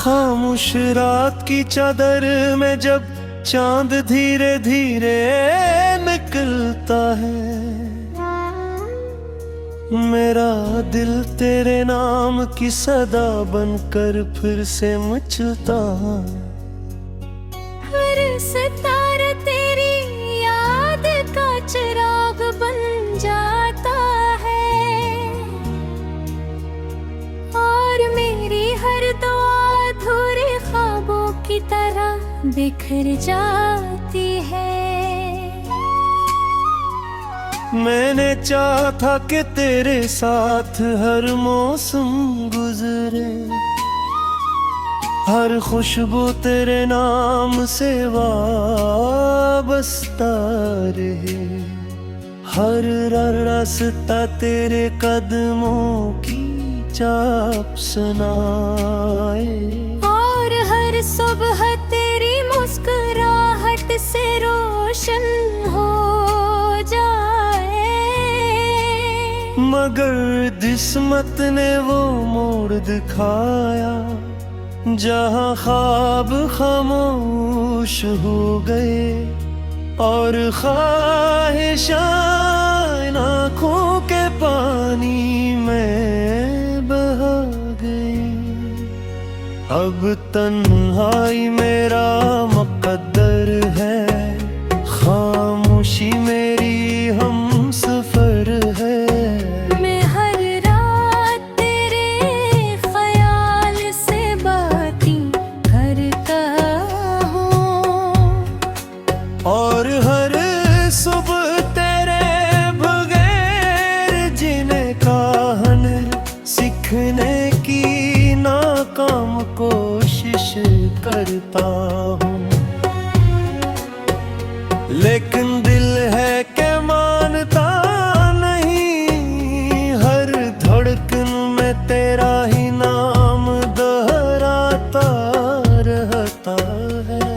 खामोश रात की चादर में जब चांद धीरे धीरे निकलता है, मेरा दिल तेरे नाम की सदा बनकर फिर से मचलता है। हर सितारा तेरी याद का चिराग बन जाता है और मेरी हर दुआ अधूरे ख्वाबों की तरह बिखर जाती है। मैंने चाहा था कि तेरे साथ हर मौसम गुजरे, हर खुशबू तेरे नाम से वाबस्ता रहे, हर रास्ता तेरे कदमों की चाप सुनाए, और हर सुबह तेरी मुस्कुराहट से रोशन हो जाए। मगर किस्मत ने वो मोड़ दिखाया जहाँ ख्वाब खामोश हो गए और ख्वाहिशां आँखों के पानी में बहा गई। अब तन्हाई मेरा मुकद्दर है, खामोशी मेरी हमसफर है। मैं हर रात तेरे ख्याल से बातें करता हूँ और हर सुबह तेरे बगैर जीने का हुनर सीखने की नाकाम कोशिश करता हूँ, लेकिन दिल है कि मानता नहीं, हर धड़कन में तेरा ही नाम दोहराता रहता है।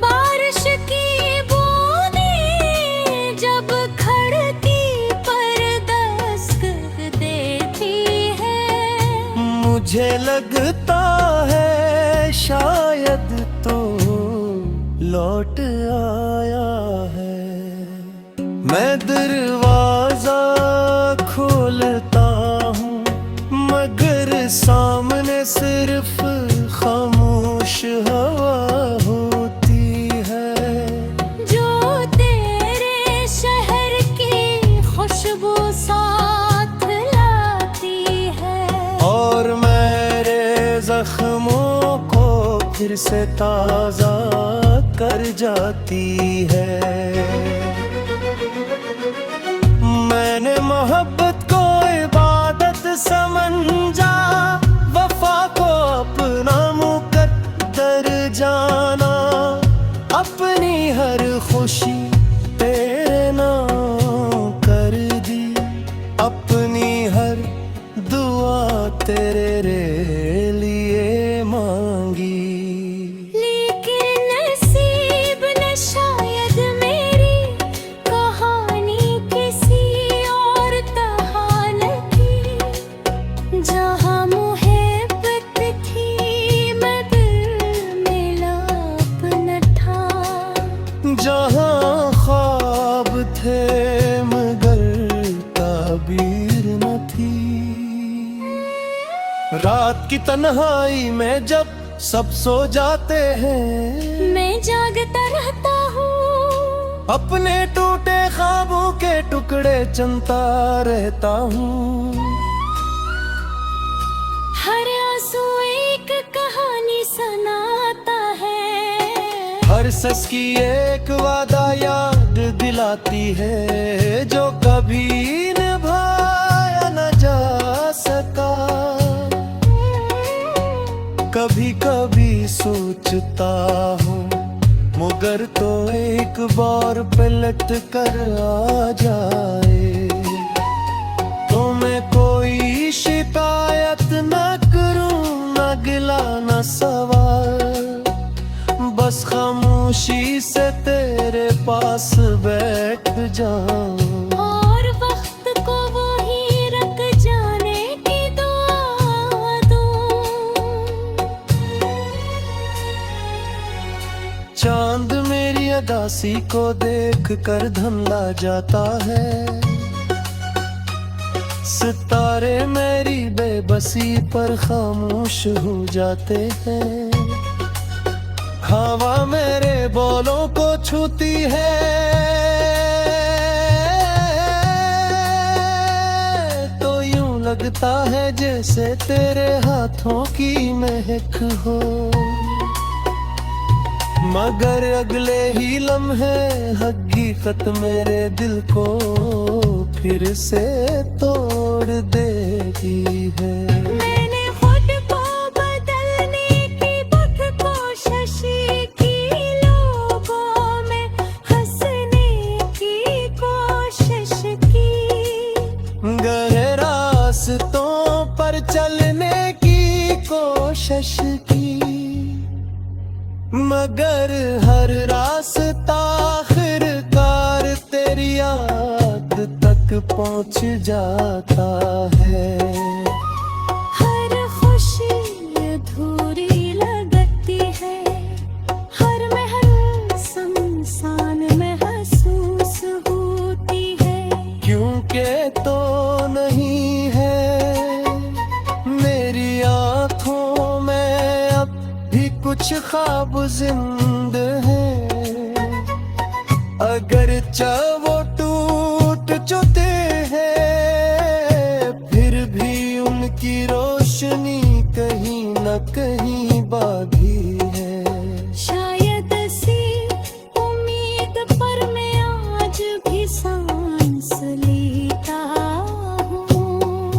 बारिश की बूंदें जब खड़की पर दस्तक देती है, मुझे लगता है शायद तो लौट आया है। मैं दरवाजा खोलता हूँ मगर सामने सिर्फ खामोश हवा होती है, जो तेरे शहर की खुशबू साथ लाती है और मेरे जख्मों को फिर से ताजा कर जाती है। मैंने मोहब्बत को इबादत समझा, वफा को अपना मुकद्दर जाना, अपनी हर खुशी तेरे नाम कर दी, अपनी हर दुआ तेरे लिए मांगी। लेकिन नसीब ने शायद मेरी कहानी किसी और तरह लिखी, जहाँ मुहब्बत थी मैं दिल मिला अपना था, जहाँ ख्वाब थे मगर ताबीर न थी। रात की तन्हाई में जब सब सो जाते हैं, मैं जागता रहता हूँ, अपने टूटे ख्वाबों के टुकड़े चुनता रहता हूँ। हर आंसू एक कहानी सुनाता है, हर सस की एक वादा याद दिलाती है, जो कभी निभाया न जा सका। कभी कभी सोचता हूँ मगर तो एक बार पलट कर आ जाए, तो मैं कोई शिकायत न करूँ, न गिला न सवाल, बस खामोशी से तेरे पास बैठ जाऊं और वक्त को वो ही रख जाने की दुआ चांद मेरी अदासी को देख कर धंधा जाता है, सितारे मेरी बेबसी पर खामोश हो जाते हैं। हवा मेरे बोलों को छूती है तो यूं लगता है जैसे तेरे हाथों की महक हो, मगर अगले ही लम्हे हकीकत मेरे दिल को फिर से तोड़ देती है। मैंने खुद को बदलने की बहुत कोशिश की, लोगों में हंसने की कोशिश की, गहरे रास्तों पर चलने की कोशिश की, मगर हर रास्ता आखिरकार तेरी याद तक पहुंच जाता है। हर खुशी अधूरी लगती है, हर महल सुनसान महसूस होती है, क्योंकि तो नहीं है मेरी आँखों में अब भी कुछ ख्वाब जिंद है, अगर वो टूट चुके हैं फिर भी उनकी रोशनी कहीं न कहीं बाकी है। शायद सी उम्मीद पर मैं आज भी सांस लेता हूँ,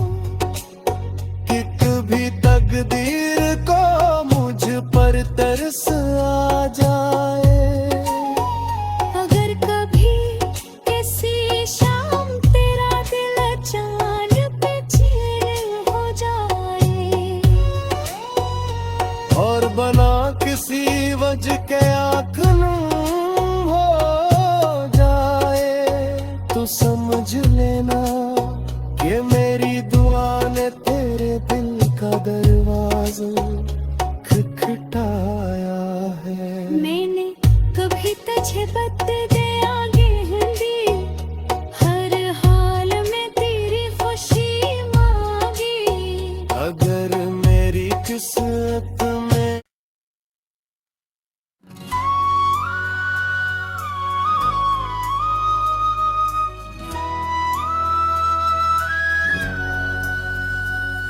कि कभी तकदीर को मुझ पर तरस आ जाए, अगर कभी किसी शाम तेरा दिल चांद पे चीर हो जाए, और बना किसी वजह के आँख नम हो जाए, तो समझ लेना कि मेरी दुआ ने तेरे दिल का दरवाजा खटखटाया है। मैंने कभी तुझे बदले आगे दी, हर हाल में तेरी खुशी मांगी, अगर मेरी किस्मत में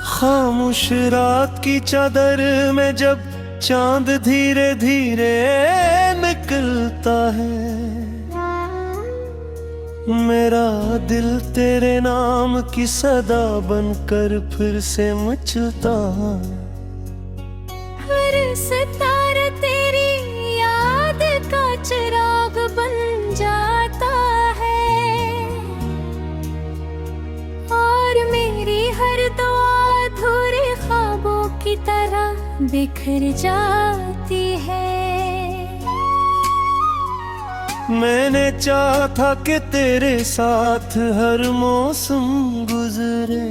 खामोश रात की चादर में जब चांद धीरे धीरे निकलता है, मेरा दिल तेरे नाम की सदा बनकर फिर से मचलता है। हर सितारा तेरी याद का चिराग बन जाता है, और मेरी हर दुआ अधूरे ख्वाबों की तरह बिखर जाती है। मैंने चाहा था कि तेरे साथ हर मौसम गुजरे,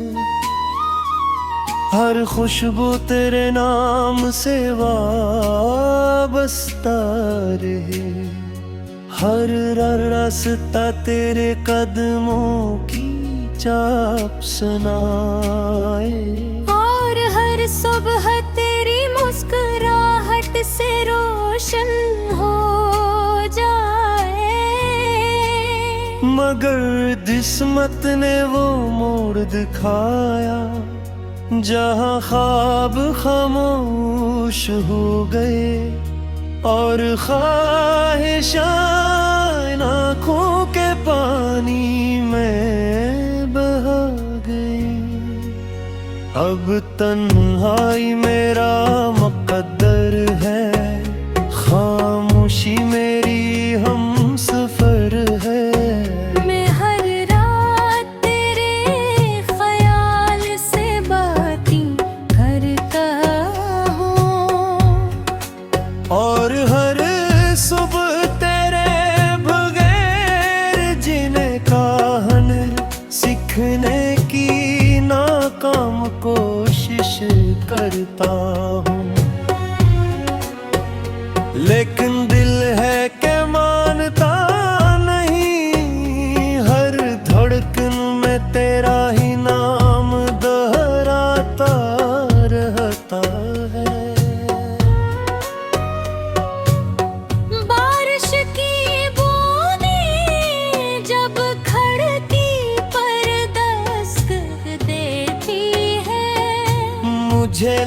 हर खुशबू तेरे नाम से वाबस्ता रहे, हर रास्ता तेरे कदमों की चाप सुनाए, और हर सुबह तेरी मुस्कुराहट से रोशन हो जाए, मगर किस्मत ने वो मोड़ दिखाया जहाँ ख्वाब खामोश हो गए, और ख्वाहिशां आँखों के पानी में बहा गई। अब तन्हाई मेरा मुकद्दर है, खामोशी मेरी हम सफर है। मैं हर रात तेरे ख्याल से बातें करता हूँ, और हर सुबह तेरे बगैर जीने का हुनर सीखने की नाकाम कोशिश करता हूँ, लेकिन दिल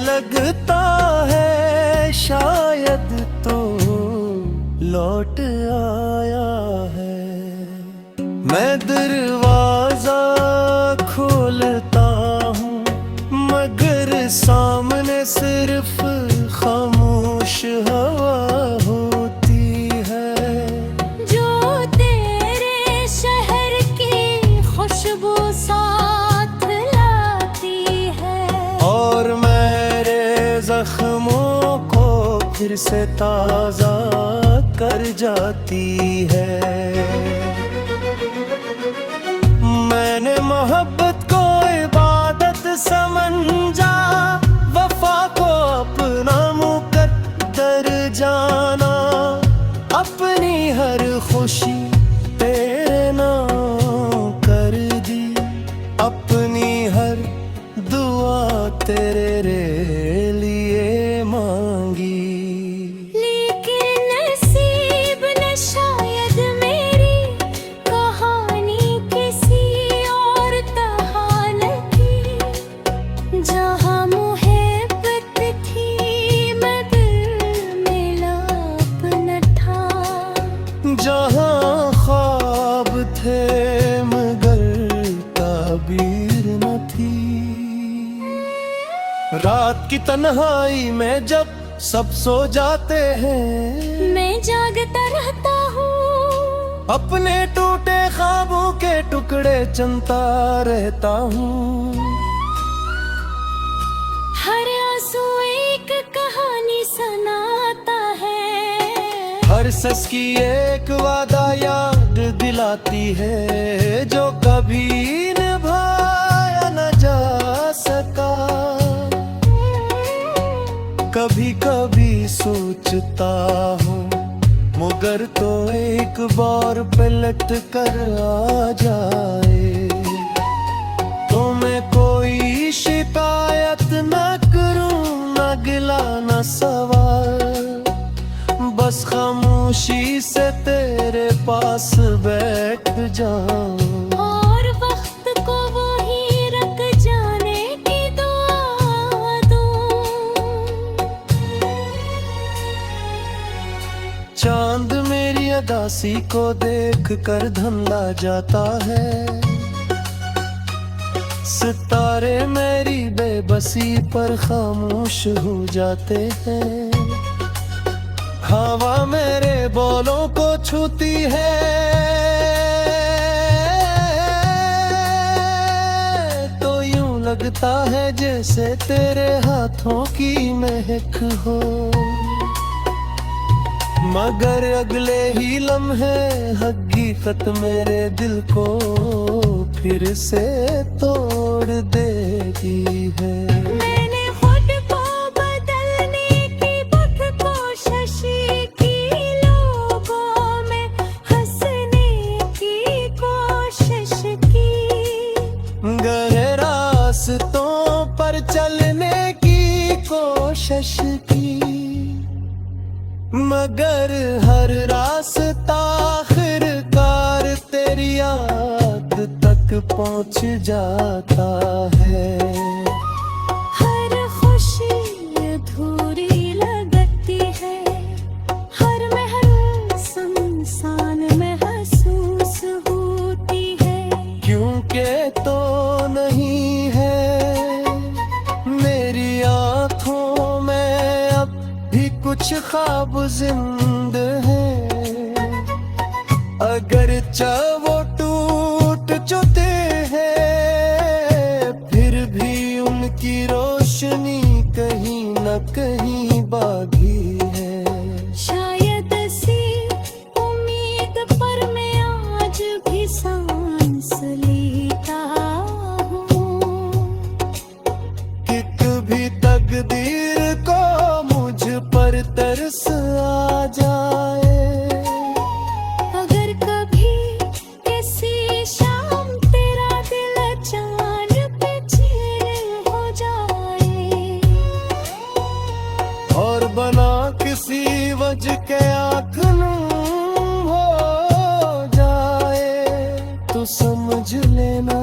लगता है शायद तो लौट आया है। मैं दरवाजा खोलता हूँ मगर सामने सिर्फ खामोश हवा होती है, जो तेरे शहर की खुशबू साथ लाती है, और मेरे जख्मों को फिर से ताजा कर जाती है। मैंने मोहब्बत को इबादत समझा, वफा को अपना मुकद्दर जाना, अपनी हर खुशी तेरे नाम कर दी, अपनी हर दुआ तेरे लिए मांगी। लेकिन नसीब ने शायद मेरी कहानी किसी और तरह लिखी। जहाँ मुहब्बत थी मैं दिल मेरा अपना था, जहाँ ख्वाब थे मगर ताबीर न थी। रात की तन्हाई में जब सब सो जाते हैं, मैं जागता रहता हूँ, अपने टूटे ख्वाबों के टुकड़े चुनता रहता हूँ। हर आंसू एक कहानी सुनाता है, हर सस की एक वादा याद दिलाती है, जो कभी निभाया न जा सका। कभी कभी सोचता हूँ मगर तो एक बार पलट कर आ जाए, तो मैं कोई शिकायत न करूँ, न गिला न सवाल, बस खामोशी से तेरे पास बैठ जाऊं। और वक्त को वही रख जाने की दुआ दूं। चांद मेरी अदासी को देख कर धंधा जाता है, सितारे मेरी बेबसी पर खामोश हो जाते हैं। हवा मेरे बोलों को छूती है, तो यूं लगता है जैसे तेरे हाथों की महक हो, मगर अगले ही लम्हे हकीकत मेरे दिल को फिर से तोड़ देती है। मैंने खुद को बदलने की बहुत कोशिश की, लोगों में हंसने की कोशिश की, गहरे रास्तों पर चलने की कोशिश की, मगर हर रास्ता आखिरकार तेरी याद तक पहुंच जाता है। हर खुशी अधूरी लगती है, हर महल सुनसान महसूस होती है, क्योंकि तो नहीं है मेरी आँखों में अब भी कुछ ख्वाब जिंद है, अगर वो टूट चुके हैं, फिर भी उनकी रोशनी कहीं न कहीं बागी है। शायद सी उम्मीद पर मैं आज भी सांस लेता हूँ, कि कभी तकदीर को मुझ पर तरस आ जाए, अगर कभी किसी शाम तेरा दिल चांद पे चीर हो जाए, और बना किसी वजह के आँख नम हो जाए, तो समझ लेना